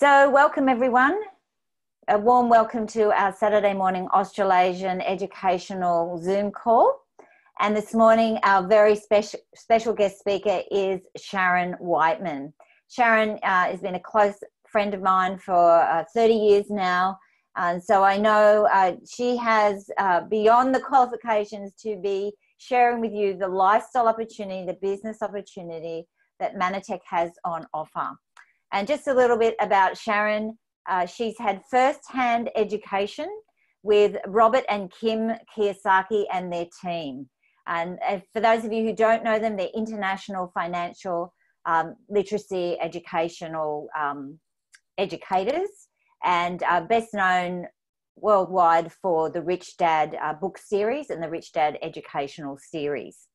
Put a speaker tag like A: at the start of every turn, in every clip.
A: So welcome everyone. A warm welcome to our Saturday morning Australasian educational Zoom call. And this morning our very special guest speaker is Sharon Whiteman. Sharon has been a close friend of mine for 30 years now. And so I know she has beyond the qualifications to be sharing with you the lifestyle opportunity, the business opportunity that Manatech has on offer. And just a little bit about Sharon. She's had first-hand education with Robert and Kim Kiyosaki and their team. And for those of you who don't know them, they're international financial literacy educational educators and best known worldwide for the Rich Dad book series and the Rich Dad educational series.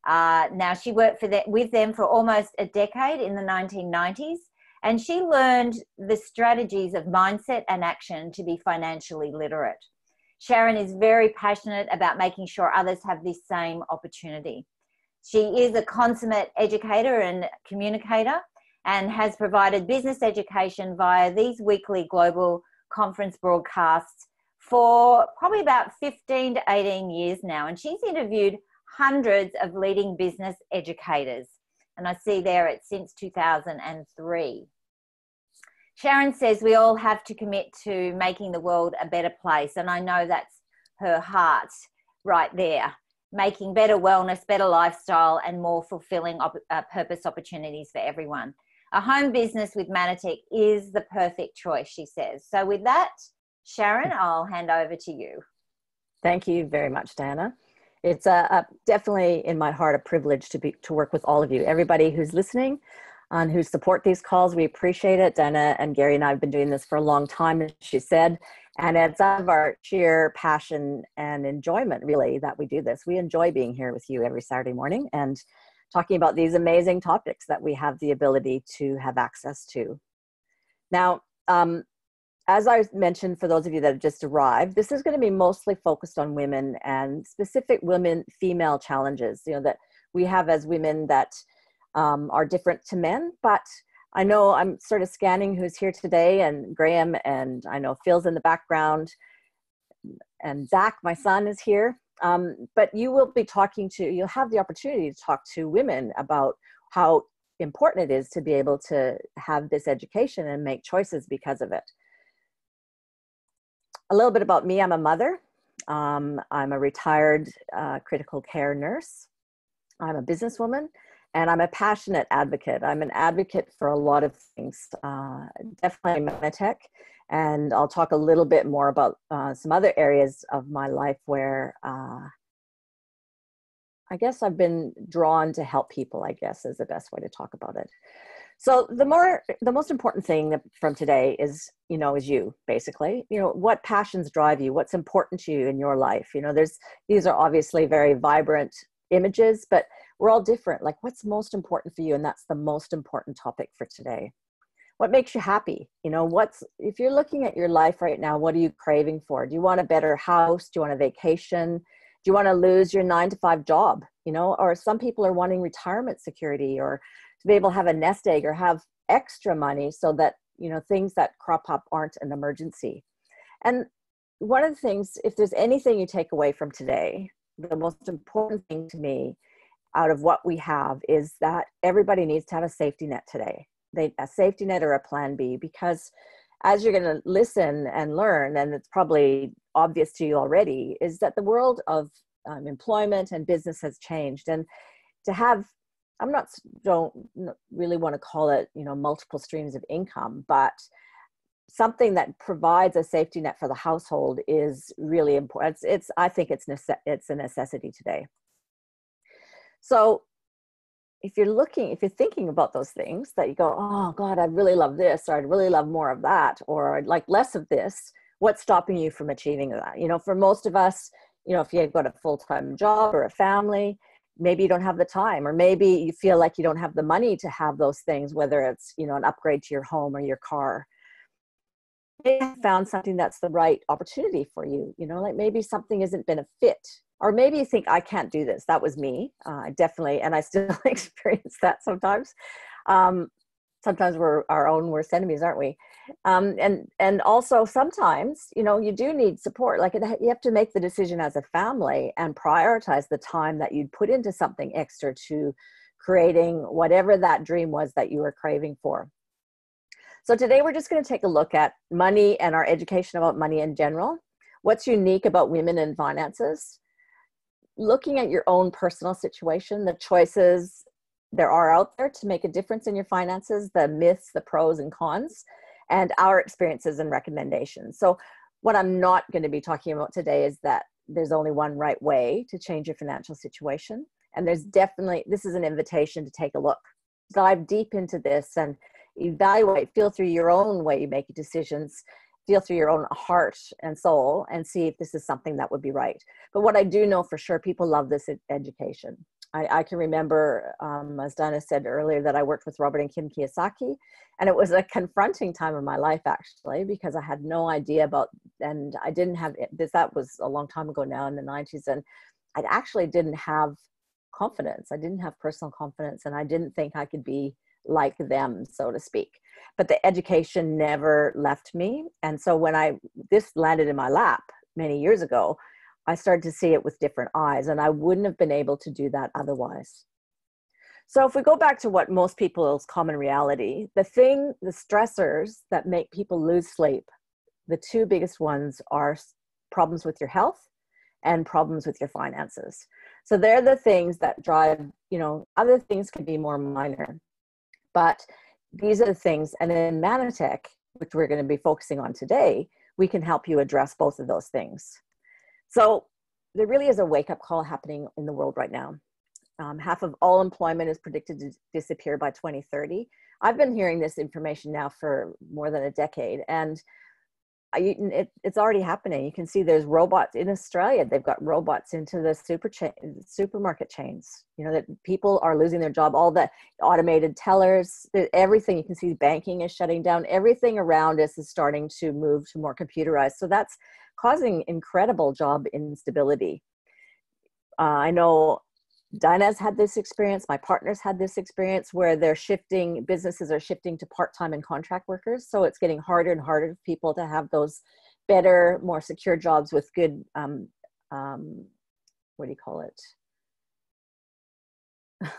A: Now, she worked with them for almost a decade in the 1990s. And she learned the strategies of mindset and action to be financially literate. Sharon is very passionate about making sure others have this same opportunity. She is a consummate educator and communicator and has provided business education via these weekly global conference broadcasts for probably about 15 to 18 years now. And she's interviewed hundreds of leading business educators. And I see there it's since 2003. Sharon says we all have to commit to making the world a better place. And I know that's her heart right there, making better wellness, better lifestyle, and more fulfilling purpose opportunities for everyone. A home business with Manatech is the perfect choice, she says. So with that, Sharon, I'll hand over to you.
B: Thank you very much, Diana. It's definitely in my heart a privilege to work with all of you, everybody who's listening and who support these calls. We appreciate it. Diana and Gary and I have been doing this for a long time, as she said, and it's out of our sheer passion and enjoyment, really, that we do this. We enjoy being here with you every Saturday morning and talking about these amazing topics that we have the ability to have access to. Now, as I mentioned, for those of you that have just arrived, this is going to be mostly focused on women and specific female challenges, that we have as women that are different to men. But I know I'm sort of scanning who's here today, and Graham, and I know Phil's in the background, and Zach, my son, is here. But you'll have the opportunity to talk to women about how important it is to be able to have this education and make choices because of it. A little bit about me. I'm a mother. I'm a retired critical care nurse. I'm a businesswoman, and I'm a passionate advocate. I'm an advocate for a lot of things, definitely Manatech. And I'll talk a little bit more about some other areas of my life where I guess I've been drawn to help people, I guess is the best way to talk about it. So the most important thing from today is you, basically. What passions drive you? What's important to you in your life? These are obviously very vibrant images, but we're all different. Like, what's most important for you? And that's the most important topic for today. What makes you happy? If you're looking at your life right now, what are you craving for? Do you want a better house? Do you want a vacation? Do you want to lose your 9-to-5 job? Or some people are wanting retirement security, or to be able to have a nest egg, or have extra money so that, things that crop up aren't an emergency. And one of the things, if there's anything you take away from today, the most important thing to me out of what we have is that everybody needs to have a safety net today. A safety net or a plan B, because as you're going to listen and learn, and it's probably obvious to you already, is that the world of employment and business has changed. And to have, don't really want to call it, multiple streams of income, but something that provides a safety net for the household is really important. I think it's a necessity today. So if you're thinking about those things that you go, oh God, I really love this, or I'd really love more of that, or I'd like less of this, what's stopping you from achieving that? For most of us, if you've got a full-time job or a family, maybe you don't have the time, or maybe you feel like you don't have the money to have those things, whether it's, an upgrade to your home or your car. Maybe you found something that's the right opportunity for you, like maybe something hasn't been a fit, or maybe you think, I can't do this. That was me, definitely, and I still experience that sometimes. Sometimes we're our own worst enemies, aren't we? And also sometimes, you know, you do need support. Like you have to make the decision as a family and prioritize the time that you'd put into something extra to creating whatever that dream was that you were craving for. So today we're just going to take a look at money and our education about money in general. What's unique about women in finances? Looking at your own personal situation, the choices there are out there to make a difference in your finances, the myths, the pros and cons, and our experiences and recommendations. So what I'm not going to be talking about today is that there's only one right way to change your financial situation. And there's definitely, this is an invitation to take a look, dive deep into this and evaluate, feel through your own way you make decisions, feel through your own heart and soul and see if this is something that would be right. But what I do know for sure, people love this education. I can remember, as Donna said earlier, that I worked with Robert and Kim Kiyosaki, and it was a confronting time of my life actually, because I had no idea about, and I didn't have this, that was a long time ago now in the 90s, and I actually didn't have confidence. I didn't have personal confidence, and I didn't think I could be like them, so to speak. But the education never left me. And so when this landed in my lap many years ago, I started to see it with different eyes, and I wouldn't have been able to do that otherwise. So if we go back to what most people's common reality, the stressors that make people lose sleep, the two biggest ones are problems with your health and problems with your finances. So they're the things that drive, you know, other things can be more minor, but these are the things. And in Manatech, which we're going to be focusing on today, we can help you address both of those things. So there really is a wake-up call happening in the world right now. Half of all employment is predicted to disappear by 2030. I've been hearing this information now for more than a decade, and it's already happening. You can see there's robots in Australia. They've got robots into the supermarket chains. You know, that people are losing their job. All the automated tellers, everything. You can see banking is shutting down. Everything around us is starting to move to more computerized. So that's causing incredible job instability. I know Dinah's had this experience. My partner's had this experience where businesses are shifting to part-time and contract workers. So it's getting harder and harder for people to have those better, more secure jobs with good, what do you call it?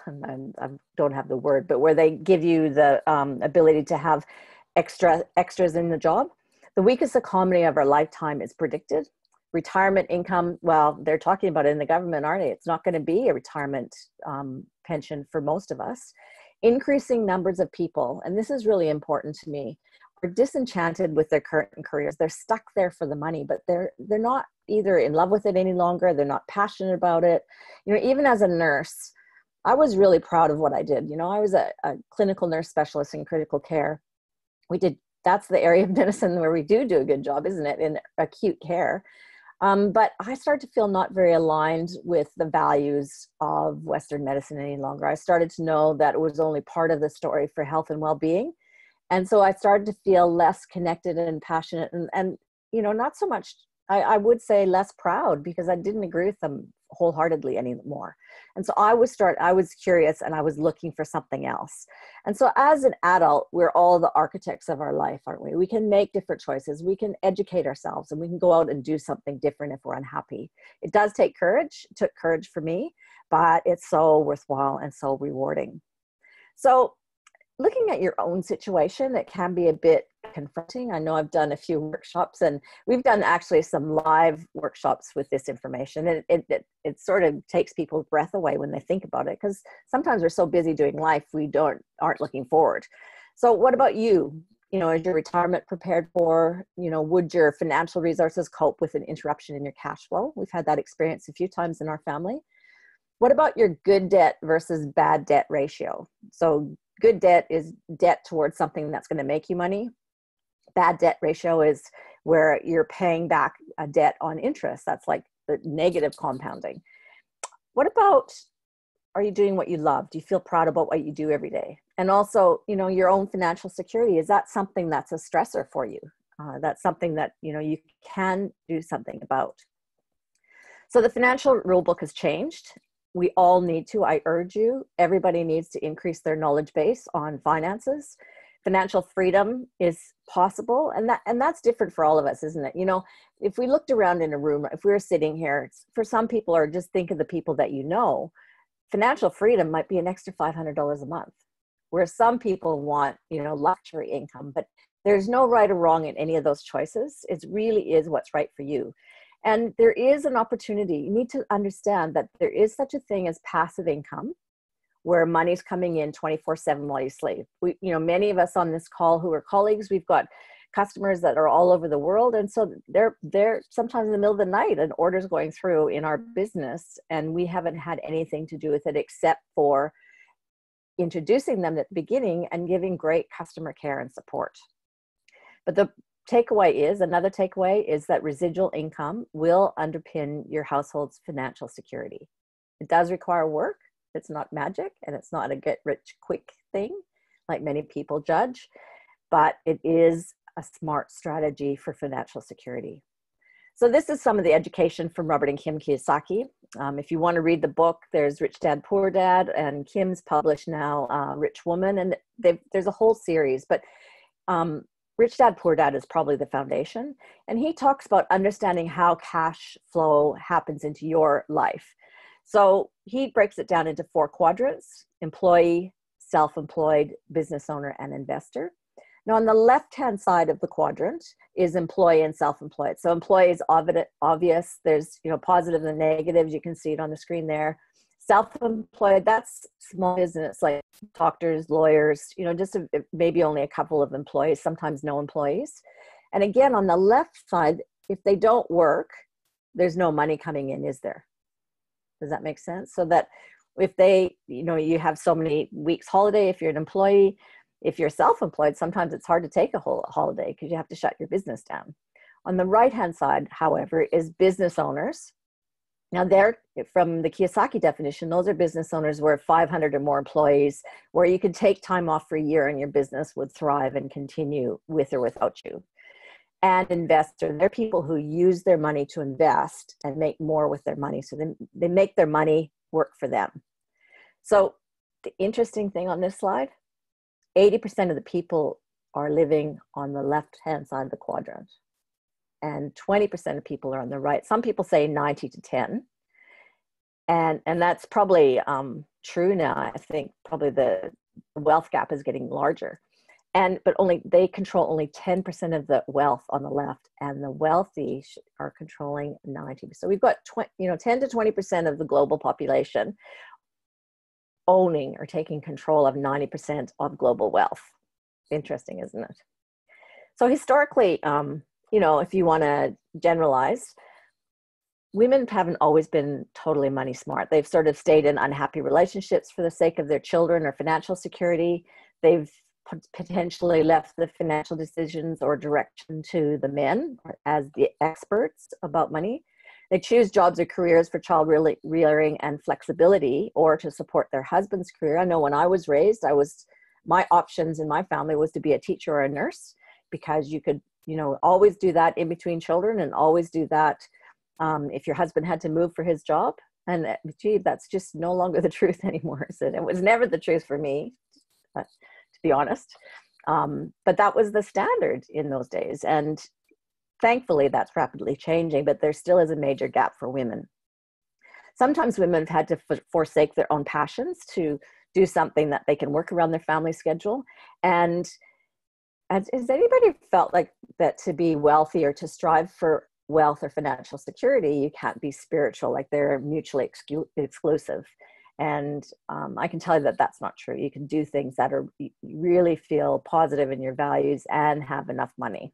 B: I don't have the word, but where they give you the ability to have extras in the job. The weakest economy of our lifetime is predicted. Retirement income, well, they're talking about it in the government, aren't they? It's not going to be a retirement pension for most of us. Increasing numbers of people, and this is really important to me, are disenchanted with their current careers. They're stuck there for the money, but they're not either in love with it any longer. They're not passionate about it. You know, even as a nurse, I was really proud of what I did. You know, I was a clinical nurse specialist in critical care. That's the area of medicine where we do a good job, isn't it, in acute care. But I started to feel not very aligned with the values of Western medicine any longer. I started to know that it was only part of the story for health and well-being. And so I started to feel less connected and passionate and you know, not so much, I would say less proud, because I didn't agree with them wholeheartedly anymore. And so I was curious, and I was looking for something else. And so as an adult, we're all the architects of our life, aren't we? We can make different choices. We can educate ourselves, and we can go out and do something different if we're unhappy. It does take courage. It took courage for me, but it's so worthwhile and so rewarding. So looking at your own situation, it can be a bit confronting. I know I've done a few workshops, and we've done actually some live workshops with this information. And it sort of takes people's breath away when they think about it, because sometimes we're so busy doing life, we aren't looking forward. So what about you? You know, is your retirement prepared for? You know, would your financial resources cope with an interruption in your cash flow? We've had that experience a few times in our family. What about your good debt versus bad debt ratio? So good debt is debt towards something that's going to make you money. Bad debt ratio is where you're paying back a debt on interest. That's like the negative compounding. What about, are you doing what you love? Do you feel proud about what you do every day? And also, you know, your own financial security, is that something that's a stressor for you? That's something that, you know, you can do something about. So the financial rule book has changed. We all need to, I urge you, everybody needs to increase their knowledge base on finances. financial freedom is possible, and that's different for all of us, isn't it? You know, if we looked around in a room, if we were sitting here, for some people, or just think of the people that you know, financial freedom might be an extra $500 a month, where some people want, you know, luxury income. But there's no right or wrong in any of those choices. It really is what's right for you. And there is an opportunity. You need to understand that there is such a thing as passive income, where money's coming in 24/7 while you sleep. We, you know, many of us on this call who are colleagues, we've got customers that are all over the world. And so they're sometimes in the middle of the night and orders going through in our business, and we haven't had anything to do with it except for introducing them at the beginning and giving great customer care and support. But the another takeaway is that residual income will underpin your household's financial security. It does require work. It's not magic, and it's not a get rich quick thing like many people judge, but it is a smart strategy for financial security. So this is some of the education from Robert and Kim Kiyosaki. If you want to read the book, there's Rich Dad, Poor Dad, and Kim's published now Rich Woman, and there's a whole series, but Rich Dad, Poor Dad is probably the foundation. And he talks about understanding how cash flow happens into your life. So he breaks it down into 4 quadrants: employee, self-employed, business owner, and investor. Now, on the left-hand side of the quadrant is employee and self-employed. So employee is obvious. There's, you know, positives and negatives. You can see it on the screen there. Self-employed, that's small business, like doctors, lawyers, you know, just maybe only a couple of employees, sometimes no employees. And again, on the left side, if they don't work, there's no money coming in, is there? Does that make sense? So that if they, you know, you have so many weeks holiday, if you're an employee, if you're self-employed, sometimes it's hard to take a whole holiday because you have to shut your business down. On the right-hand side, however, is business owners. Now, they're, from the Kiyosaki definition, those are business owners where 500 or more employees, where you could take time off for a year and your business would thrive and continue with or without you. And investor, they're people who use their money to invest and make more with their money. So they make their money work for them. So the interesting thing on this slide, 80% of the people are living on the left-hand side of the quadrant, and 20% of people are on the right. Some people say 90 to 10. And that's probably true now. I think probably the wealth gap is getting larger. But they control only 10% of the wealth on the left, and the wealthy are controlling 90. So we've got 10 to 20% of the global population owning or taking control of 90% of global wealth. Interesting, isn't it? So historically, you know, if you want to generalize, women haven't always been totally money smart. They've sort of stayed in unhappy relationships for the sake of their children or financial security. They've potentially left the financial decisions or direction to the men as the experts about money. They choose jobs or careers for child rearing and flexibility, or to support their husband's career. I know when I was raised, my options in my family was to be a teacher or a nurse, because you could, you know, always do that in between children, and always do that if your husband had to move for his job. And gee, that's just no longer the truth anymore. So it was never the truth for me, to be honest. But that was the standard in those days. And thankfully, that's rapidly changing, but there still is a major gap for women. Sometimes women have had to forsake their own passions to do something that they can work around their family schedule. And has anybody felt like that to be wealthy or to strive for wealth or financial security, you can't be spiritual, like they're mutually exclusive? And I can tell you that that's not true. You can do things that are, you really feel positive in your values and have enough money.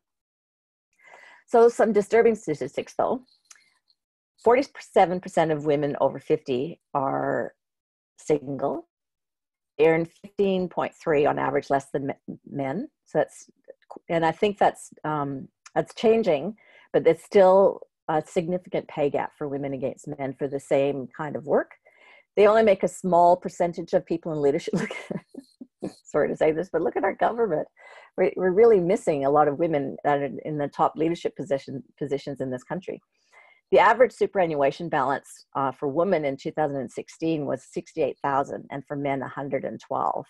B: So some disturbing statistics though. 47% of women over 50 are single. They earn 15.3 on average less than men. So and I think that's changing, but there's still a significant pay gap for women against men for the same kind of work. They only make a small percentage of people in leadership. Sorry to say this, but look at our government. We're really missing a lot of women that are in the top leadership positions in this country. The average superannuation balance for women in 2016 was $68,000, and for men 112.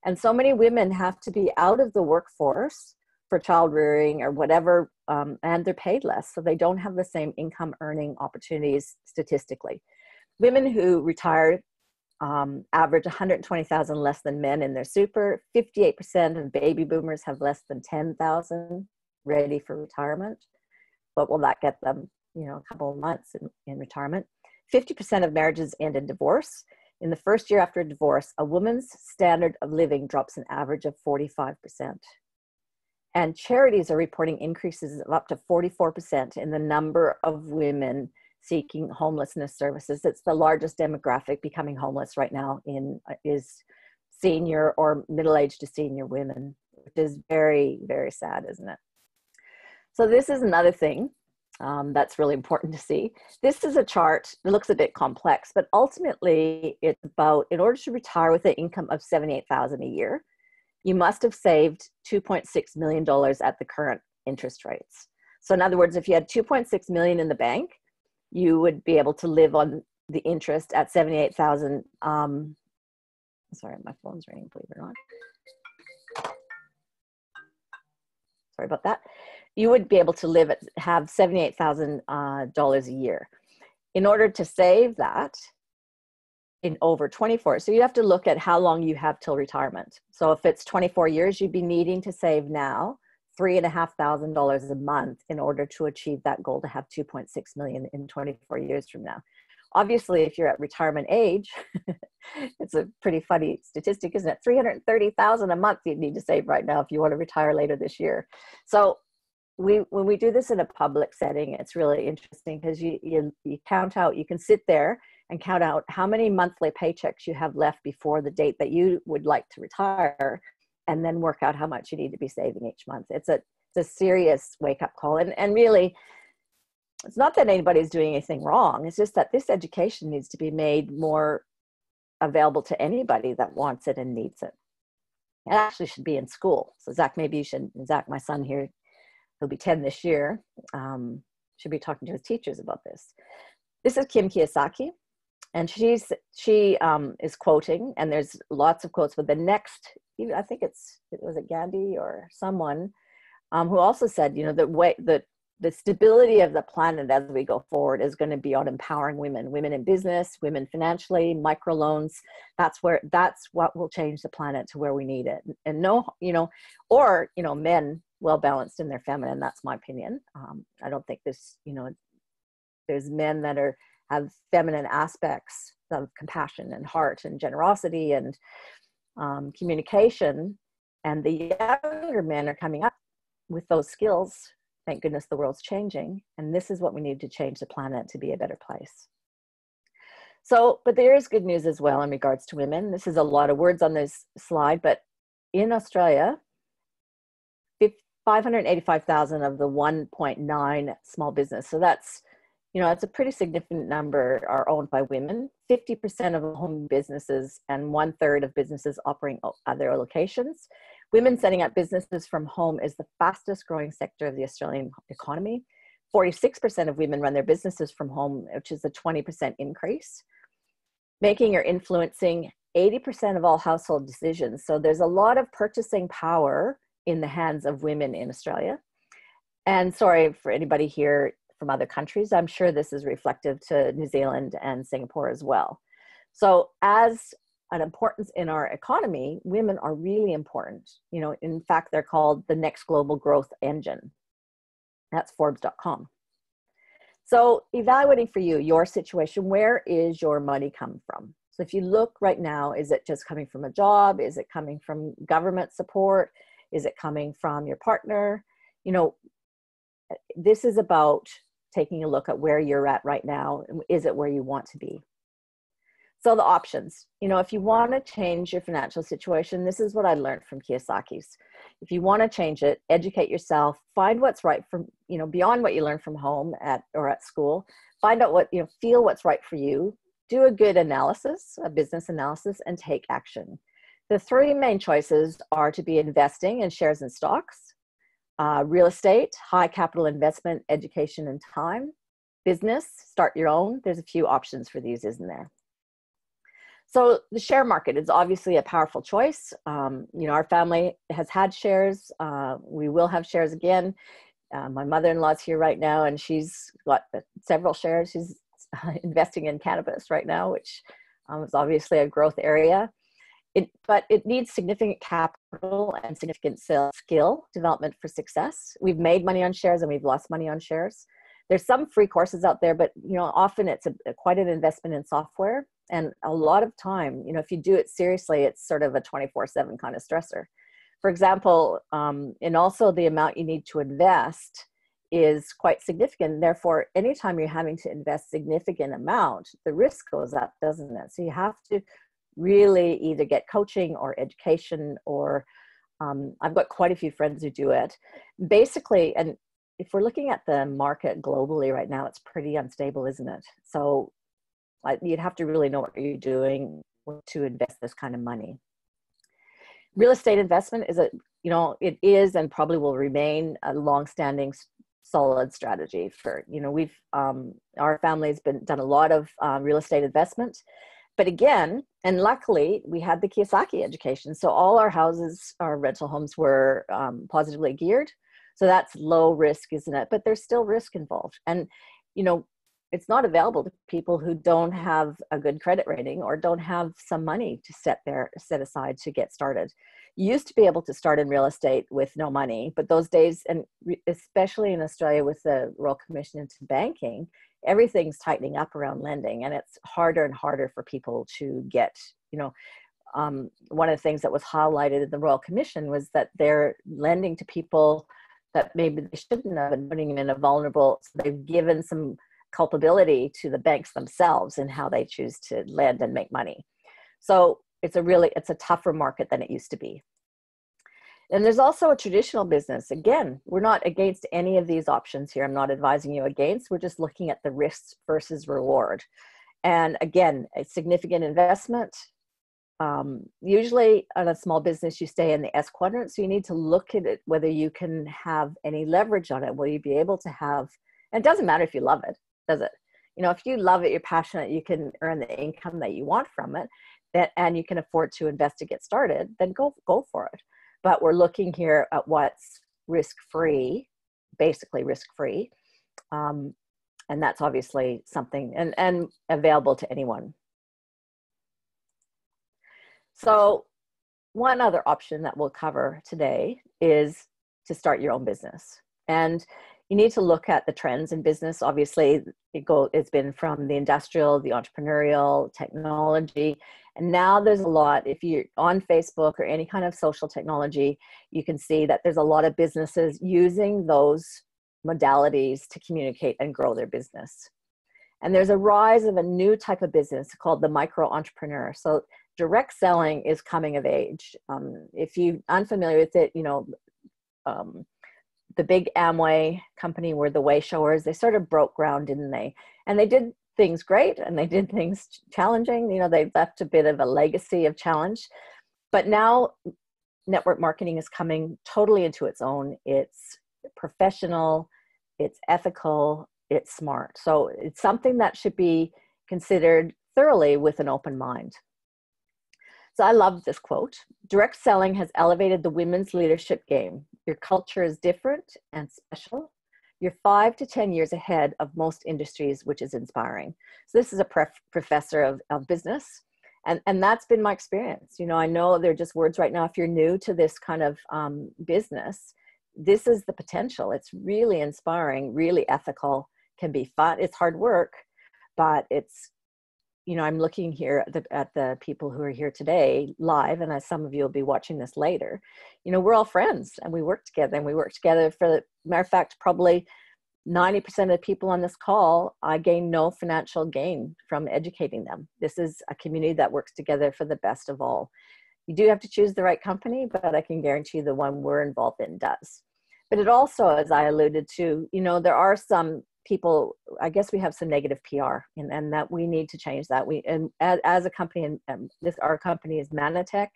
B: And so many women have to be out of the workforce for child rearing or whatever, and they're paid less. So they don't have the same income earning opportunities statistically. Women who retire average 120,000 less than men in their super. 58% of baby boomers have less than 10,000 ready for retirement. What will that get them? You know, a couple of months in retirement. 50% of marriages end in divorce. In the first year after a divorce, a woman's standard of living drops an average of 45%. And charities are reporting increases of up to 44% in the number of women seeking homelessness services. It's the largest demographic becoming homeless right now is senior or middle-aged to senior women, which is very, very sad, isn't it? So this is another thing that's really important to see. This is a chart. It looks a bit complex, but ultimately it's about, in order to retire with an income of $78,000 a year, you must have saved $2.6 million at the current interest rates. So in other words, if you had $2.6 million in the bank, you would be able to live on the interest at $78,000. Sorry, my phone's ringing, believe it or not. Sorry about that. You would be able to have $78,000 a year. In order to save that in over 24, so you have to look at how long you have till retirement. So if it's 24 years, you'd be needing to save now $3,500 a month in order to achieve that goal to have 2.6 million in 24 years from now. Obviously, if you're at retirement age, it's a pretty funny statistic, isn't it? $330,000 a month you'd need to save right now if you want to retire later this year. So when we do this in a public setting, it's really interesting because you count out, you can sit there and count out how many monthly paychecks you have left before the date that you would like to retire, and then work out how much you need to be saving each month. It's a serious wake-up call. And really, it's not that anybody's doing anything wrong. It's just that this education needs to be made more available to anybody that wants it and needs it. It actually should be in school. So Zach, maybe you should, Zach, my son here, he'll be 10 this year, should be talking to his teachers about this. This is Kim Kiyosaki. And she is quoting, and there's lots of quotes, but the next, I think was it Gandhi or someone who also said, you know, the stability of the planet as we go forward is going to be on empowering women in business, women financially, microloans. That's what will change the planet to where we need it. And men well balanced in their feminine. That's my opinion. I don't think there's men that have feminine aspects of compassion and heart and generosity and communication, and the younger men are coming up with those skills. Thank goodness the world's changing, and this is what we need to change the planet to be a better place. So, but there is good news as well in regards to women. This is a lot of words on this slide, but in Australia, 585,000 of the 1.9 small business. So that's, it's a pretty significant number are owned by women. 50% of home businesses and 1/3 of businesses operating at their locations. Women setting up businesses from home is the fastest growing sector of the Australian economy. 46% of women run their businesses from home, which is a 20% increase. Making or influencing 80% of all household decisions. So there's a lot of purchasing power in the hands of women in Australia. And sorry for anybody here from other countries, I'm sure this is reflective to New Zealand and Singapore as well. So as an importance in our economy, women are really important. In fact, they're called the next global growth engine. That's Forbes.com. So evaluating for you, your situation, where is your money come from? So if you look right now, is it just coming from a job? Is it coming from government support? Is it coming from your partner? This is about taking a look at where you're at right now. Is it where you want to be? So the options, if you want to change your financial situation, this is what I learned from Kiyosaki's. If you want to change it, educate yourself, find what's right for, beyond what you learn from home or at school, find out what, feel what's right for you, do a good analysis, a business analysis, and take action. The three main choices are to be investing in shares and stocks, real estate, high capital investment, education and time, business, start your own. There's a few options for these, isn't there? So the share market is obviously a powerful choice. Our family has had shares. We will have shares again. My mother-in-law's here right now, and she's got several shares. She's investing in cannabis right now, which is obviously a growth area. But it needs significant capital and significant skill development for success. We've made money on shares and we've lost money on shares. There's some free courses out there, but often it's quite an investment in software, and a lot of time, if you do it seriously, it's sort of a 24/7 kind of stressor. For example, and also the amount you need to invest is quite significant. Therefore, anytime you're having to invest significant amount, the risk goes up, doesn't it? So you have to really either get coaching or education, or I've got quite a few friends who do it. Basically, and if we're looking at the market globally right now, it's pretty unstable, isn't it? So you'd have to really know what you're doing to invest this kind of money. Real estate investment is it is and probably will remain a long-standing solid strategy for, our family's done a lot of real estate investment. But again, and luckily we had the Kiyosaki education. So all our houses, our rental homes were positively geared. So that's low risk, isn't it? But there's still risk involved. And, it's not available to people who don't have a good credit rating or don't have some money to set aside to get started. You used to be able to start in real estate with no money, but those days, and especially in Australia with the Royal Commission into banking, everything's tightening up around lending, and it's harder and harder for people to get, one of the things that was highlighted in the Royal Commission was that they're lending to people that maybe they shouldn't have, and putting them in a vulnerable, so they've given some culpability to the banks themselves in how they choose to lend and make money. So it's a tougher market than it used to be. And there's also a traditional business. Again, we're not against any of these options here. I'm not advising you against. We're just looking at the risks versus reward. And again, a significant investment. Usually on a small business, you stay in the S quadrant. So you need to look at it, whether you can have any leverage on it. Will you be able to have, and it doesn't matter if you love it, does it? If you love it, you're passionate, you can earn the income that you want from it, and you can afford to invest to get started, then go for it. But we're looking here at what's risk-free, basically risk-free. And that's obviously something and available to anyone. So one other option that we'll cover today is to start your own business. And you need to look at the trends in business. Obviously, it's been from the industrial, the entrepreneurial, technology, and now there's a lot. If you're on Facebook or any kind of social technology, you can see that there's a lot of businesses using those modalities to communicate and grow their business. And there's a rise of a new type of business called the micro entrepreneur. So direct selling is coming of age. If you're unfamiliar with it, the big Amway company were the way showers. They sort of broke ground, didn't they? And they did things great, and they did things challenging. They left a bit of a legacy of challenge. But now network marketing is coming totally into its own. It's professional, it's ethical, it's smart. So it's something that should be considered thoroughly with an open mind. So I love this quote. Direct selling has elevated the women's leadership game. Your culture is different and special. You're 5 to 10 years ahead of most industries, which is inspiring. So this is a professor of business. And that's been my experience. I know they're just words right now. If you're new to this kind of business, this is the potential. It's really inspiring, really ethical, can be fun. It's hard work, but it's, I'm looking here at the people who are here today live, and as some of you will be watching this later, we're all friends and we work together, for the matter of fact, probably 90% of the people on this call, I gain no financial gain from educating them. This is a community that works together for the best of all. You do have to choose the right company, but I can guarantee the one we're involved in does. But it also, as I alluded to, there are some people, I guess we have some negative PR, and that we need to change that. As a company, and our company is Manatech.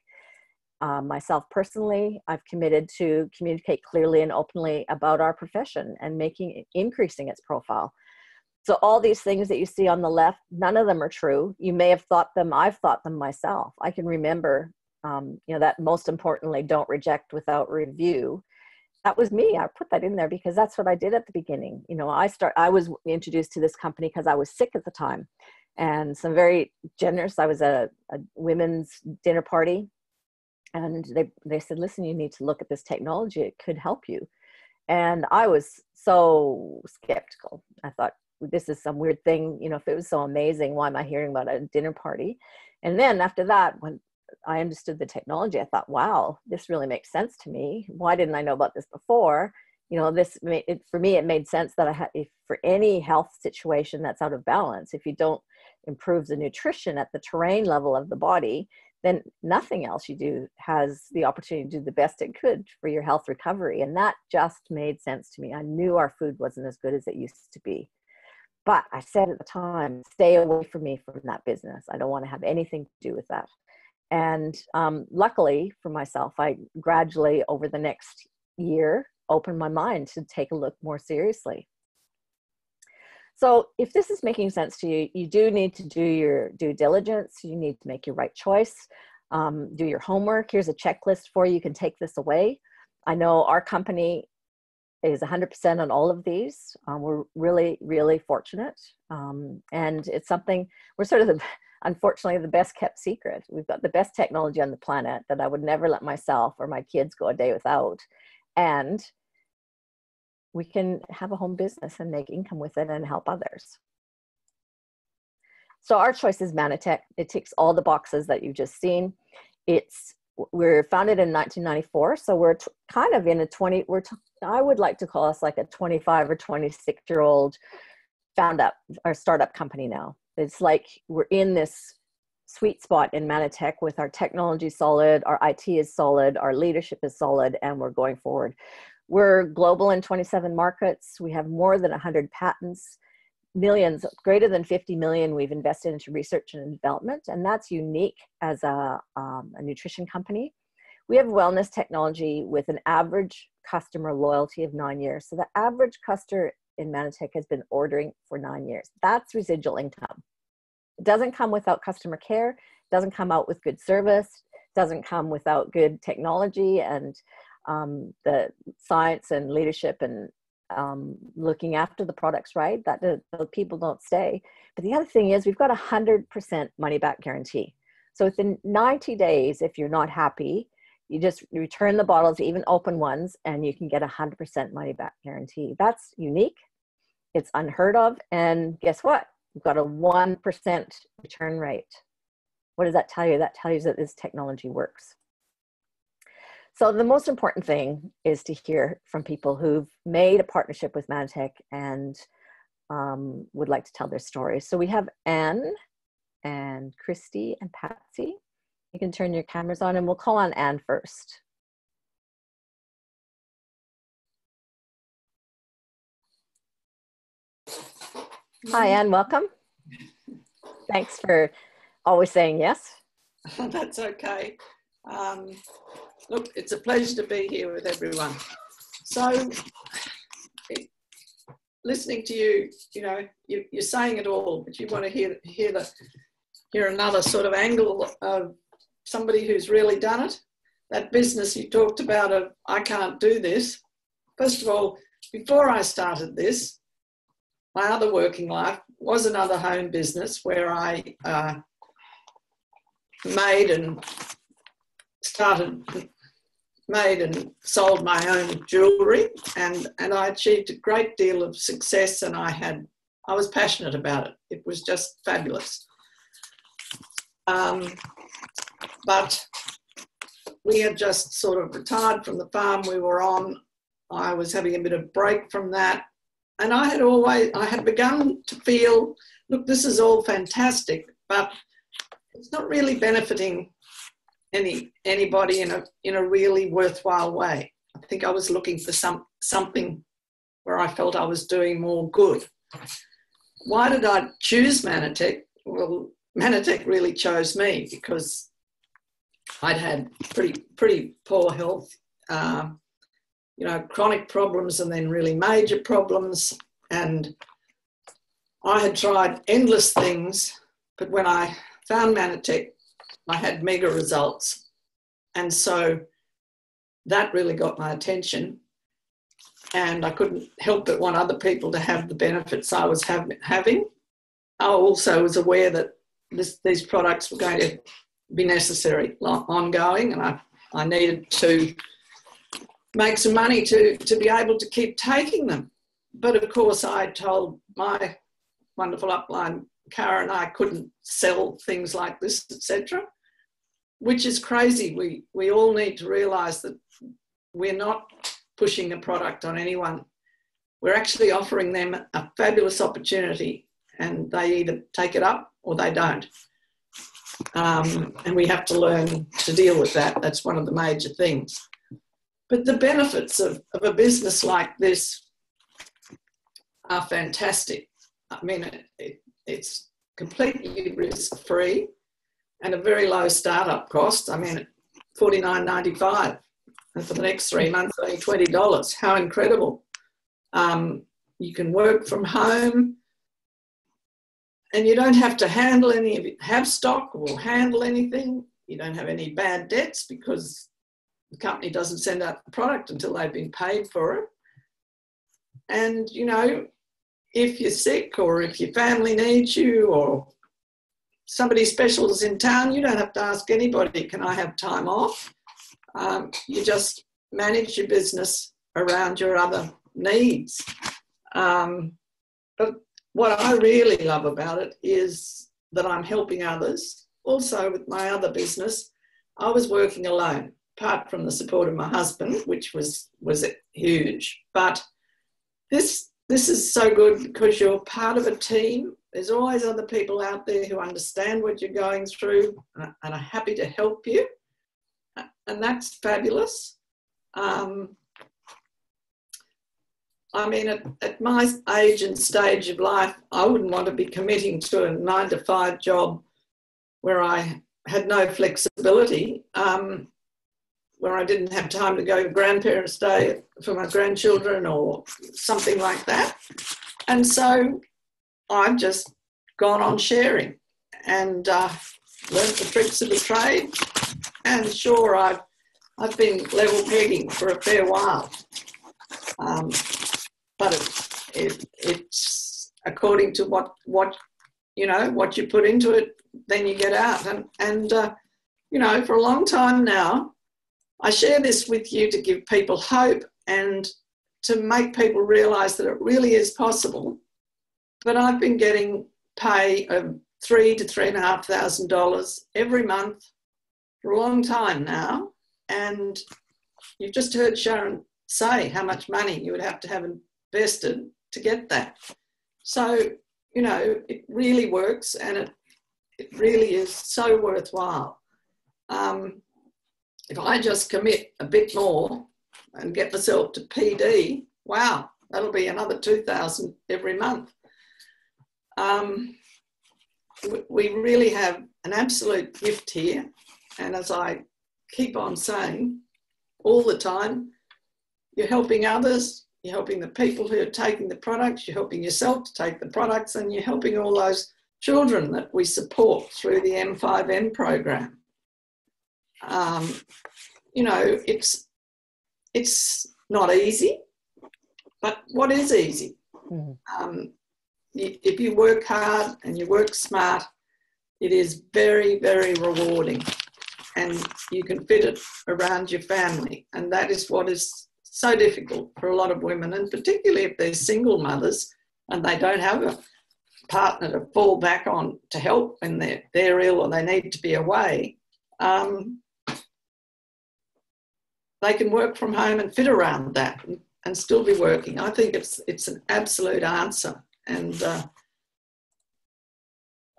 B: Myself personally, I've committed to communicate clearly and openly about our profession and increasing its profile. So all these things that you see on the left, none of them are true. You may have thought them. I've thought them myself. I can remember, that most importantly, don't reject without review. That was me. I put that in there because that's what I did at the beginning. I was introduced to this company because I was sick at the time, and some very generous. I was at a women's dinner party, and they said, listen, you need to look at this technology. It could help you. And I was so skeptical. I thought, this is some weird thing. If it was so amazing, why am I hearing about it at a dinner party? And then after that, when I understood the technology, I thought, wow, this really makes sense to me. Why didn't I know about this before? For me, it made sense that if for any health situation that's out of balance, if you don't improve the nutrition at the terrain level of the body, then nothing else you do has the opportunity to do the best it could for your health recovery. And that just made sense to me. I knew our food wasn't as good as it used to be. But I said at the time, stay away from me from that business. I don't want to have anything to do with that. And luckily for myself, I gradually over the next year opened my mind to take a look more seriously. So if this is making sense to you, you do need to do your due diligence. You need to make your right choice, do your homework. Here's a checklist for you. You can take this away. I know our company is 100% on all of these. We're really, really fortunate. And it's something, we're sort of unfortunately, the best kept secret. We've got the best technology on the planet that I would never let myself or my kids go a day without. And we can have a home business and make income with it and help others. So our choice is Manitech. It ticks all the boxes that you've just seen. We're founded in 1994, so we're kind of in I would like to call us like a 25 or 26-year-old our startup company now. It's like we're in this sweet spot in Manitech with our technology solid, our IT is solid, our leadership is solid, and we're going forward. We're global in 27 markets. We have more than 100 patents, millions, greater than 50 million we've invested into research and development, and that's unique as a nutrition company. We have wellness technology with an average customer loyalty of 9 years. So the average customer in Manitech has been ordering for 9 years. That's residual income. It doesn't come without customer care, doesn't come out with good service, doesn't come without good technology and the science and leadership and looking after the products, right? That the people don't stay. But the other thing is we've got 100% money back guarantee. So within 90 days, if you're not happy, you just return the bottles, even open ones, and you can get 100% money back guarantee. That's unique. It's unheard of. And guess what? We've got a 1% return rate. What does that tell you? That tells you that this technology works. So the most important thing is to hear from people who've made a partnership with Manitech and would like to tell their story. So we have Anne and Christie and Patsy. You can turn your cameras on and we'll call on Anne first. Hi, Anne, welcome. Thanks for always saying yes.
C: That's okay. Look, it's a pleasure to be here with everyone. So, listening to you, you're saying it all, but you want to hear another sort of angle of somebody who's really done it. That business you talked about of, I can't do this. First of all, before I started this, my other working life was another home business where I made and sold my own jewellery, and I achieved a great deal of success, and I was passionate about it. It was just fabulous. But we had just sort of retired from the farm we were on. I was having a bit of break from that, and I had begun to feel, look, this is all fantastic, but it's not really benefiting anybody in a really worthwhile way. I think I was looking for something where I felt I was doing more good. Why did I choose Manitech? Well, Manitech really chose me because I'd had pretty poor health, chronic problems and then really major problems, and I had tried endless things, but when I found Manatech, I had mega results. And so that really got my attention. And I couldn't help but want other people to have the benefits I was having. I also was aware that these products were going to be necessary, ongoing, and I needed to make some money to be able to keep taking them. But of course, I told my wonderful upline, Karen, I couldn't sell things like this, etc., which is crazy. We all need to realise that we're not pushing a product on anyone. We're actually offering them a fabulous opportunity, and they either take it up or they don't. And we have to learn to deal with that. That's one of the major things. But the benefits of a business like this are fantastic. I mean, it's completely risk-free and a very low startup cost. I mean, $49.95. And for the next 3 months, only $20. How incredible. You can work from home and you don't have to handle any of it, have stock or handle anything. You don't have any bad debts because the company doesn't send out the product until they've been paid for it. And, you know, if you're sick or if your family needs you or somebody special is in town, you don't have to ask anybody, can I have time off? You just manage your business around your other needs. But what I really love about it is that I'm helping others. Also with my other business, I was working alone, apart from the support of my husband, which was huge. But this is so good because you're part of a team. There's always other people out there who understand what you're going through and are happy to help you. And that's fabulous. I mean, at my age and stage of life, I wouldn't want to be committing to a 9-to-5 job where I had no flexibility, where I didn't have time to go to grandparents' day for my grandchildren or something like that. And so I've just gone on sharing and learned the tricks of the trade. And sure, I've been level pegging for a fair while. But it's according to what you know, what you put into it, then you get out. And you know, for a long time now, I share this with you to give people hope and to make people realise that it really is possible. But I've been getting pay of $3,000 to $3,500 every month for a long time now. And you've just heard Sharon say how much money you would have to have invested to get that. So, you know, it really works and it really is so worthwhile. If I just commit a bit more and get myself to PD, wow, that'll be another $2,000 every month. We really have an absolute gift here. And as I keep on saying all the time, you're helping others, you're helping the people who are taking the products, you're helping yourself to take the products, and you're helping all those children that we support through the M5M program. You know, it's not easy, but what is easy? If you work hard and you work smart, it is very, very rewarding, and you can fit it around your family. And that is what is so difficult for a lot of women, and particularly if they're single mothers and they don't have a partner to fall back on to help when they're ill or they need to be away. They can work from home and fit around that and still be working. I think it's an absolute answer, and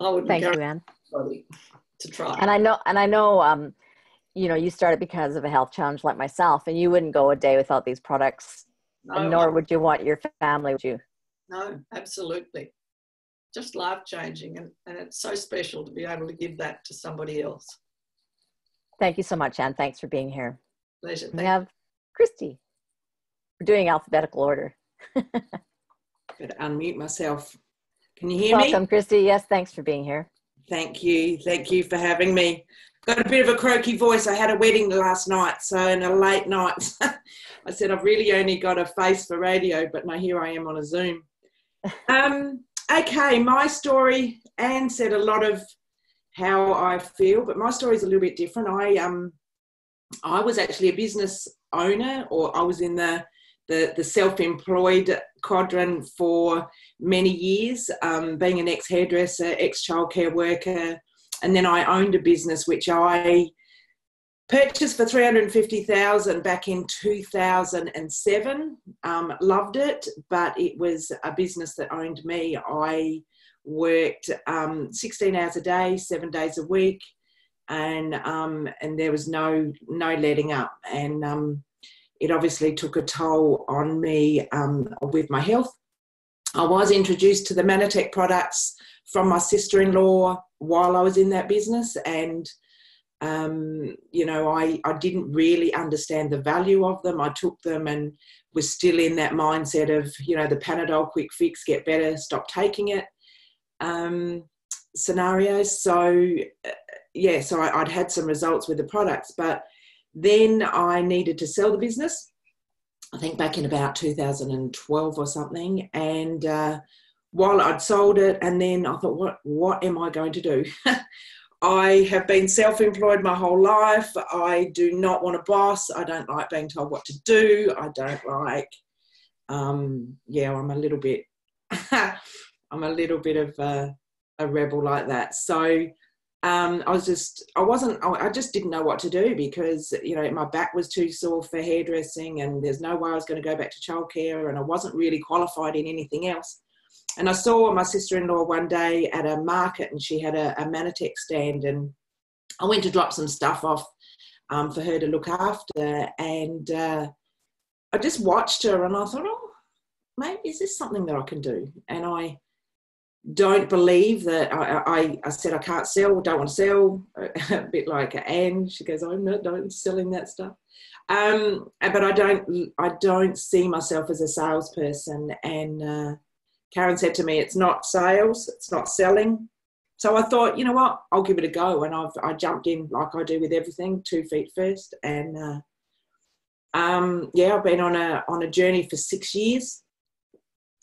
C: I would encourage anybody to try.
B: And I know, you know, you started because of a health challenge like myself, and you wouldn't go a day without these products,
C: No,
B: nor would you want your family, would you?
C: No, absolutely. Just life-changing, and it's so special to be able to give that to somebody else.
B: Thank you so much, Anne. Thanks for being here.
C: Pleasure.
B: We have Christie. We're doing alphabetical order.
D: Better unmute myself. Can you hear
B: Welcome,
D: me?
B: Christie. Yes, thanks for being here.
D: Thank you. Thank you for having me. Got a bit of a croaky voice. I had a wedding last night, so in a late night. I said I've really only got a face for radio, but now here I am on a Zoom. Okay, my story, Anne said a lot of how I feel, but my story is a little bit different. I was actually a business owner, or I was in the self-employed quadrant for many years, being an ex-hairdresser, ex-childcare worker, and then I owned a business which I purchased for $350,000 back in 2007. Loved it, but it was a business that owned me. I worked 16 hours a day, 7 days a week, and there was no letting up. And it obviously took a toll on me with my health. I was introduced to the Manatech products from my sister-in-law while I was in that business, and I didn't really understand the value of them. I took them and was still in that mindset of, the Panadol quick fix, get better, stop taking it scenarios. So I'd had some results with the products, but then I needed to sell the business, I think back in about 2012 or something. And while I'd sold it, and then I thought, what am I going to do? I have been self-employed my whole life. I do not want a boss. I don't like being told what to do. I don't like, I'm a little bit, of a rebel like that. So I just didn't know what to do, because, my back was too sore for hairdressing, and there's no way I was going to go back to childcare, and I wasn't really qualified in anything else. And I saw my sister-in-law one day at a market, and she had a Manatech stand, and I went to drop some stuff off for her to look after. And I just watched her, and I thought, mate, is this something that I can do? And I don't believe that I said I can't sell, don't want to sell, a bit like Anne. She goes, I'm not selling that stuff. But I don't see myself as a salesperson. And Karen said to me, it's not sales, it's not selling. So I thought, you know what, I'll give it a go. And I jumped in like I do with everything, 2 feet first. And I've been on a journey for 6 years.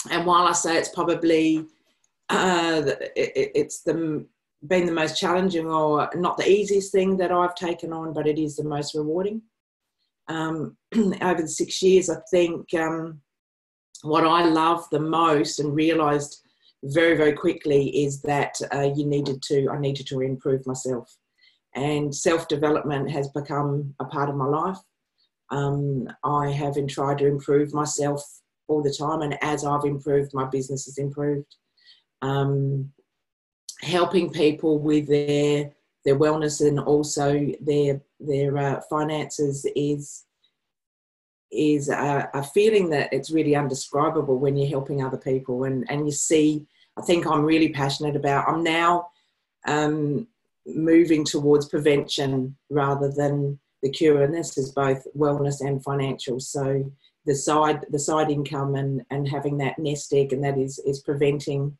D: And while I say it's probably been the most challenging, or not the easiest thing that I've taken on, but it is the most rewarding. Over the 6 years, I think what I love the most and realised very, very quickly is that I needed to improve myself. And self-development has become a part of my life. I have tried to improve myself all the time, and as I've improved, my business has improved. Helping people with their wellness and also their finances is a feeling that it's really undescribable when you're helping other people. And you see, I think I'm really passionate about, I'm now moving towards prevention rather than the cure, and this is both wellness and financial. So the side income and having that nest egg, and that is preventing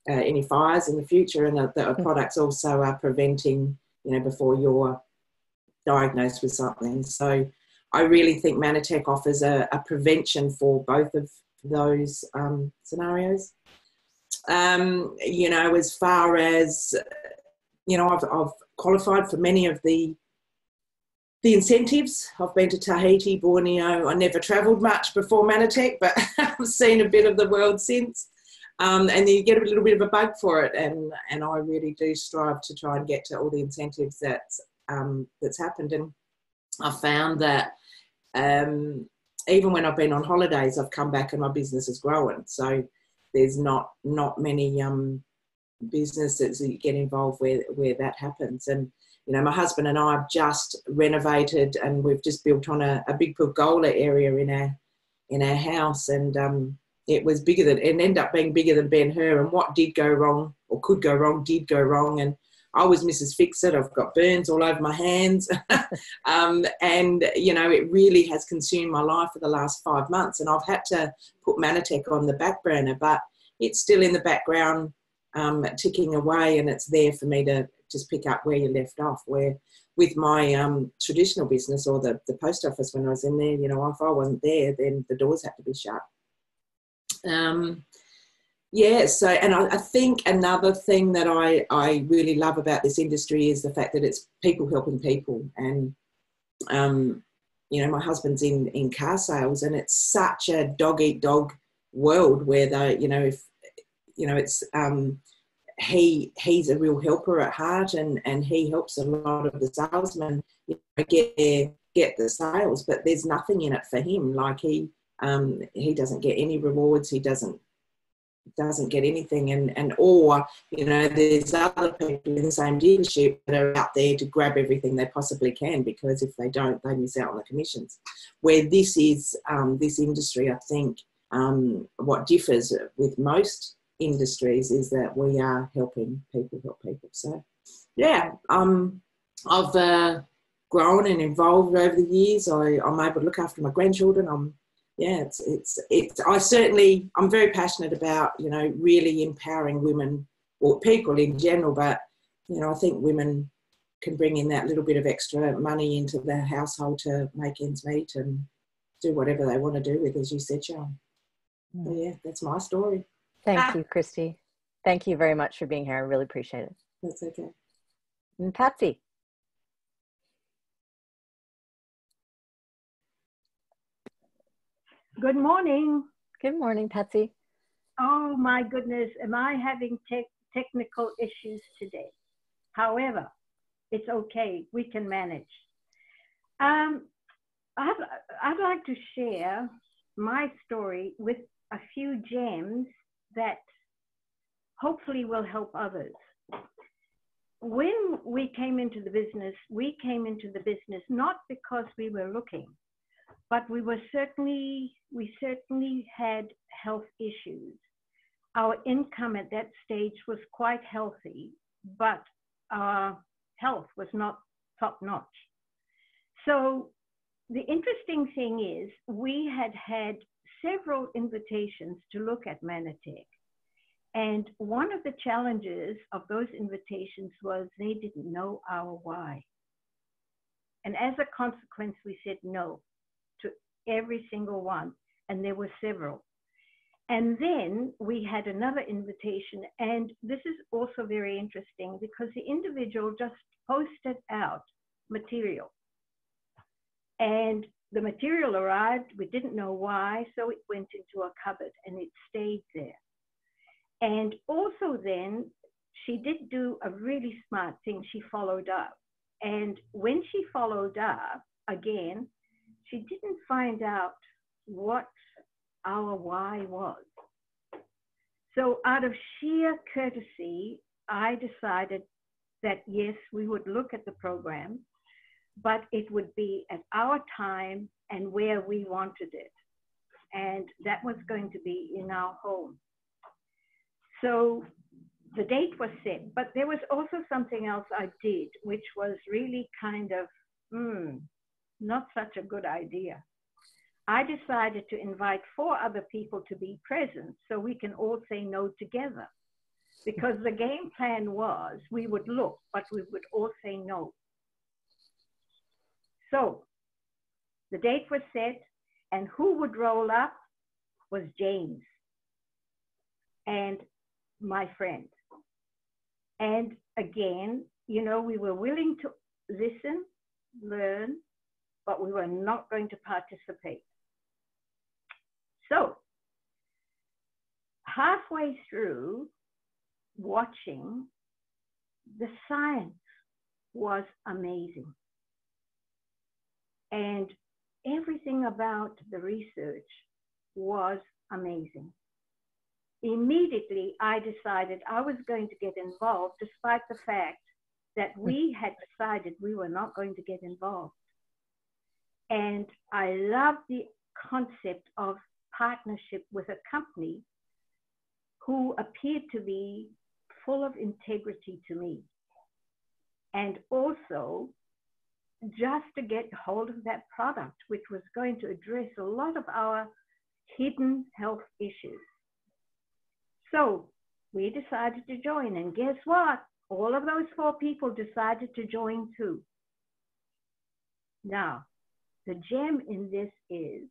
D: any fires in the future, and the products also are preventing, before you're diagnosed with something. So I really think Manatech offers a prevention for both of those scenarios. As far as, I've qualified for many of the incentives. I've been to Tahiti, Borneo. I never travelled much before Manatech, but I've seen a bit of the world since. And then you get a little bit of a bug for it, and I really do strive to try and get to all the incentives that's happened. And I found that even when I've been on holidays, I've come back and my business is growing. So there's not many businesses that you get involved where that happens. And my husband and I have just renovated, and we've just built on a big pergola area in our house, and it was bigger than, it ended up being bigger than Ben-Hur, and what did go wrong, or could go wrong, did go wrong. And I was Mrs. Fix-It. I've got burns all over my hands. And, it really has consumed my life for the last 5 months. And I've had to put Manatech on the back burner. But, it's still in the background, ticking away, and it's there for me to just pick up where you left off. Where with my traditional business or the post office, when I was in there, you know, if I wasn't there, then the doors had to be shut. Yeah, so, and I think another thing that I really love about this industry is the fact that it's people helping people. And, you know, my husband's in car sales, and it's such a dog-eat-dog world where they, you know, if, you know, it's, he's a real helper at heart, and he helps a lot of the salesmen, you know, get the sales, but there's nothing in it for him. Like he doesn't get any rewards. He doesn't get anything, and or, you know, there's other people in the same dealership that are out there to grab everything they possibly can, because if they don't, they miss out on the commissions. Where this is, this industry, I think, what differs with most industries is that we are helping people help people. So yeah, I've grown and evolved over the years. I'm able to look after my grandchildren. Yeah, I'm very passionate about, you know, really empowering women or people in general, but, you know, I think women can bring in that little bit of extra money into their household to make ends meet and do whatever they want to do with, as you said, Sharon. So yeah, that's my story.
B: Thank you, Christie. Thank you very much for being here. I really appreciate it.
D: That's okay.
B: And Patsy.
E: Good morning.
B: Good morning, Patsy.
E: Oh my goodness, am I having technical issues today? However, it's okay, we can manage. I'd like to share my story with a few gems that hopefully will help others. When we came into the business not because we were looking, but we certainly had health issues. Our income at that stage was quite healthy, but our health was not top notch. So the interesting thing is we had several invitations to look at Manatech. And one of the challenges of those invitations was they didn't know our why. And as a consequence, we said no to every single one, and there were several. And then we had another invitation, and this is also very interesting because the individual just posted out material. And the material arrived, we didn't know why, so it went into a cupboard and it stayed there. And also then, she did do a really smart thing, she followed up. And when she followed up, again, she didn't find out what our why was. So out of sheer courtesy, I decided that yes, we would look at the program, but it would be at our time and where we wanted it. And that was going to be in our home. So the date was set, but there was also something else I did, which was really kind of, not such a good idea. I decided to invite 4 other people to be present so we can all say no together. Because the game plan was we would look, but we would all say no. So the date was set, and who would roll up was James and my friend. And again, you know, we were willing to listen, learn, but we were not going to participate. So halfway through watching, the science was amazing. And everything about the research was amazing. Immediately, I decided I was going to get involved, despite the fact that we had decided we were not going to get involved. And I love the concept of partnership with a company who appeared to be full of integrity to me. And also, just to get hold of that product, which was going to address a lot of our hidden health issues. So we decided to join, and guess what? All of those 4 people decided to join too. Now, the gem in this is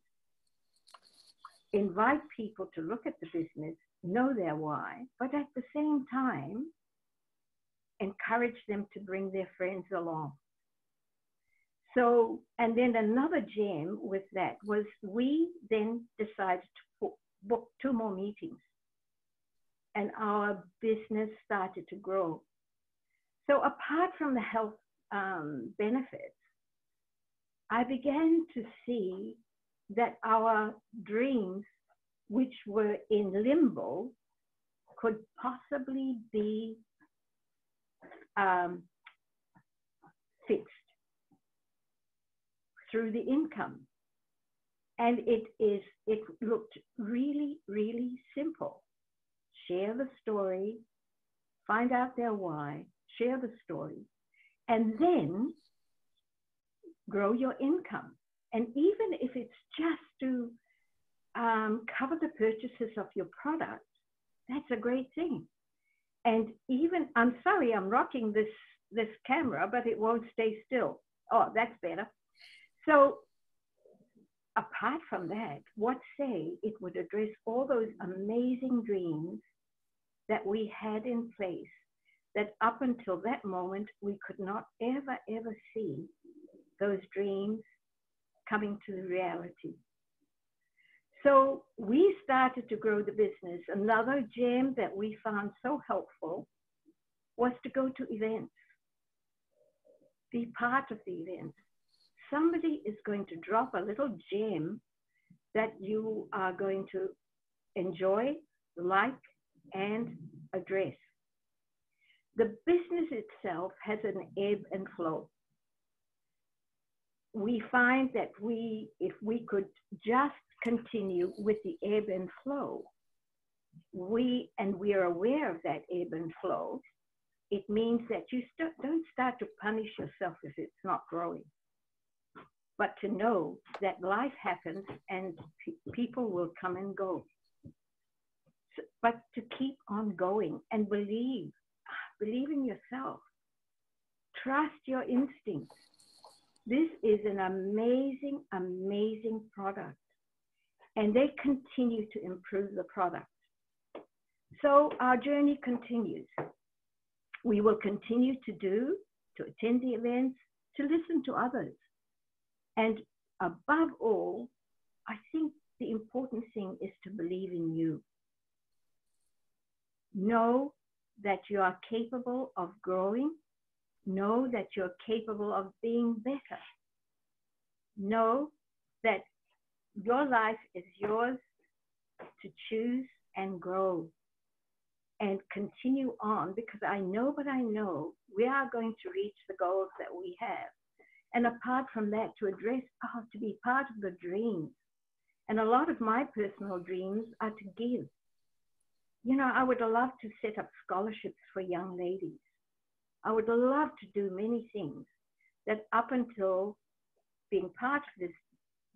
E: invite people to look at the business, know their why, but at the same time, encourage them to bring their friends along. So, and then another gem with that was we then decided to book 2 more meetings, and our business started to grow. So apart from the health benefits, I began to see that our dreams, which were in limbo, could possibly be fixed through the income. And it looked really, really simple. Share the story, find out their why, share the story, and then grow your income. And even if it's just to cover the purchases of your product, that's a great thing. And even, I'm sorry, I'm rocking this camera, but it won't stay still. Oh, that's better. So apart from that, what say it would address all those amazing dreams that we had in place, that up until that moment, we could not ever, ever see those dreams coming to reality. So we started to grow the business. Another gem that we found so helpful was to go to events, be part of the events. Somebody is going to drop a little gem that you are going to enjoy, like, and address. The business itself has an ebb and flow. We find that if we could just continue with the ebb and flow, we are aware of that ebb and flow, it means that you don't start to punish yourself if it's not growing, but to know that life happens and people will come and go. So, but to keep on going and believe in yourself, trust your instincts. This is an amazing, amazing product, and they continue to improve the product. So our journey continues. We will continue to attend the events, to listen to others. And above all, I think the important thing is to believe in you. Know that you are capable of growing. Know that you're capable of being better. Know that your life is yours to choose and grow and continue on, because I know we are going to reach the goals that we have. And apart from that, to be part of the dreams. And a lot of my personal dreams are to give. You know, I would love to set up scholarships for young ladies. I would love to do many things that up until being part of this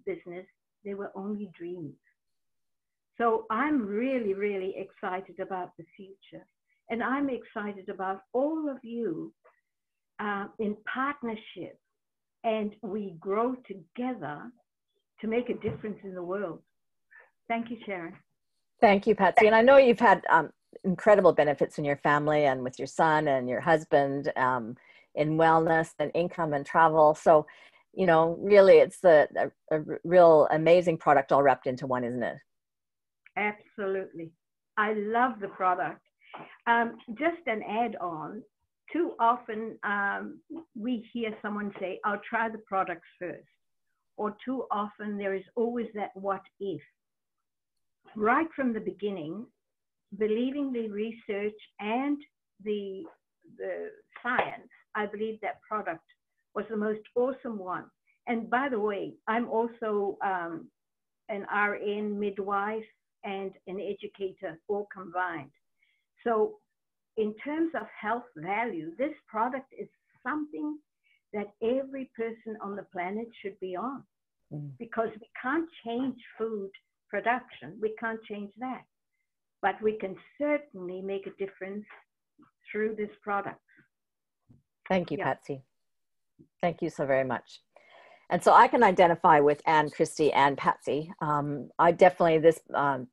E: business, they were only dreams. So I'm really, really excited about the future. And I'm excited about all of you in partnership, and we grow together to make a difference in the world. Thank you, Sharon.
B: Thank you, Patsy. And I know you've had incredible benefits in your family and with your son and your husband in wellness and income and travel. So, you know, really it's a real amazing product all wrapped into one, isn't it?
E: Absolutely. I love the product. Just an add-on, too often we hear someone say, I'll try the products first. Or too often there is always that what if. Right from the beginning, believing the research and the science, I believe that product was the most awesome one. And by the way, I'm also an RN, midwife, and an educator, all combined. So in terms of health value, this product is something that every person on the planet should be on, because we can't change food production. We can't change that. but we can certainly make a difference through this product.
B: Thank you,
E: Yeah.
B: Patsy. Thank you so very much. And so I can identify with Anne, Christie, and Patsy. I definitely, this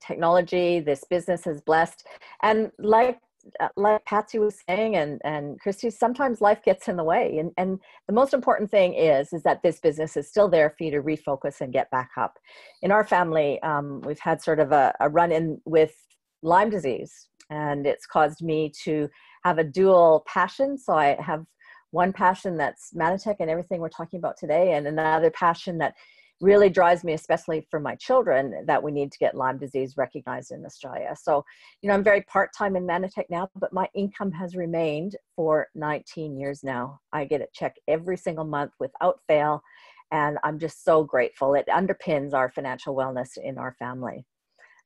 B: technology, this business has blessed. And like Patsy was saying, and Christie, sometimes life gets in the way. And the most important thing is that this business is still there for you to refocus and get back up. In our family, we've had sort of a run-in with Lyme disease, and it's caused me to have a dual passion. So I have one passion that's Manatech and everything we're talking about today, and another passion that really drives me, especially for my children, that we need to get Lyme disease recognized in Australia. So, you know, I'm very part-time in Manatech now, but my income has remained for 19 years now. I get a check every single month without fail, and I'm just so grateful. It underpins our financial wellness in our family.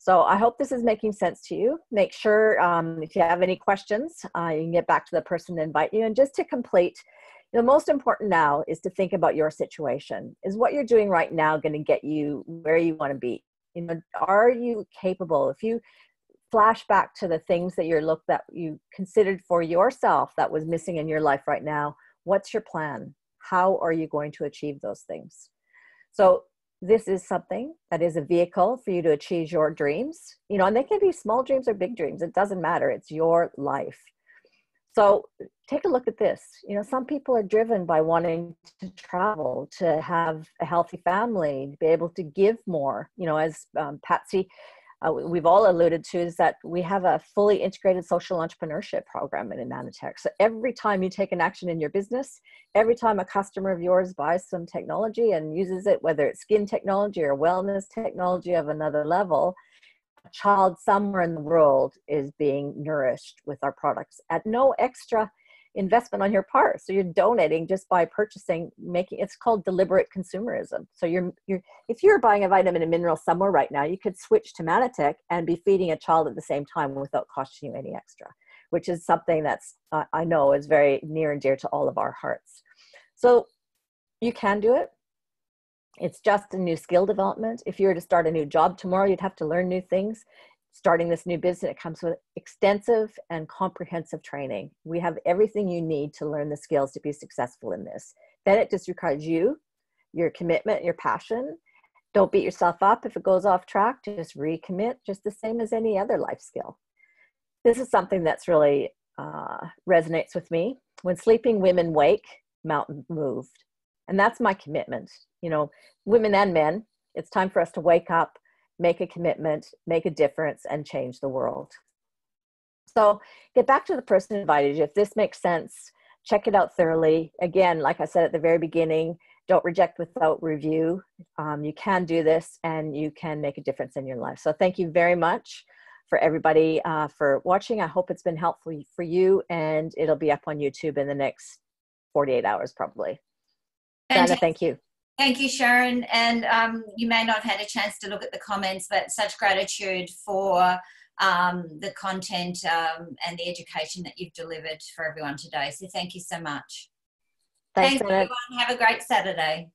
B: So I hope this is making sense to you. Make sure if you have any questions, you can get back to the person to invite you. And just to complete, the most important now is to think about your situation. Is what you're doing right now going to get you where you want to be? You know, are you capable? If you flash back to the things that that you considered for yourself that was missing in your life right now, what's your plan? How are you going to achieve those things? So this is something that is a vehicle for you to achieve your dreams, you know, and they can be small dreams or big dreams. It doesn't matter. It's your life. So take a look at this. You know, some people are driven by wanting to travel, to have a healthy family, to be able to give more, you know, as Patsy, we've all alluded to, is that we have a fully integrated social entrepreneurship program in Manatech. So every time you take an action in your business, every time a customer of yours buys some technology and uses it, whether it's skin technology or wellness technology of another level, a child somewhere in the world is being nourished with our products at no extra investment on your part. So you're donating just by purchasing, it's called deliberate consumerism. So if you're buying a vitamin and mineral somewhere right now, you could switch to Manatech and be feeding a child at the same time without costing you any extra, which is something that's, I know is very near and dear to all of our hearts. So you can do it. It's just a new skill development. If you were to start a new job tomorrow, you'd have to learn new things. Starting this new business, it comes with extensive and comprehensive training. We have everything you need to learn the skills to be successful in this. Then it just requires you, your commitment, your passion. Don't beat yourself up if it goes off track. Just recommit, just the same as any other life skill. This is something that's really resonates with me. When sleeping women wake, mountains moved. And that's my commitment. You know, women and men, it's time for us to wake up, make a commitment, make a difference, and change the world. So get back to the person who invited you. If this makes sense, check it out thoroughly. Again, like I said at the very beginning, don't reject without review. You can do this and you can make a difference in your life. So thank you very much for everybody for watching. I hope it's been helpful for you, and it'll be up on YouTube in the next 48 hours probably. Dana, thank you.
A: Thank you, Sharon. And you may not have had a chance to look at the comments, but such gratitude for the content and the education that you've delivered for everyone today. So thank you so much. Thanks everyone. Have a great Saturday.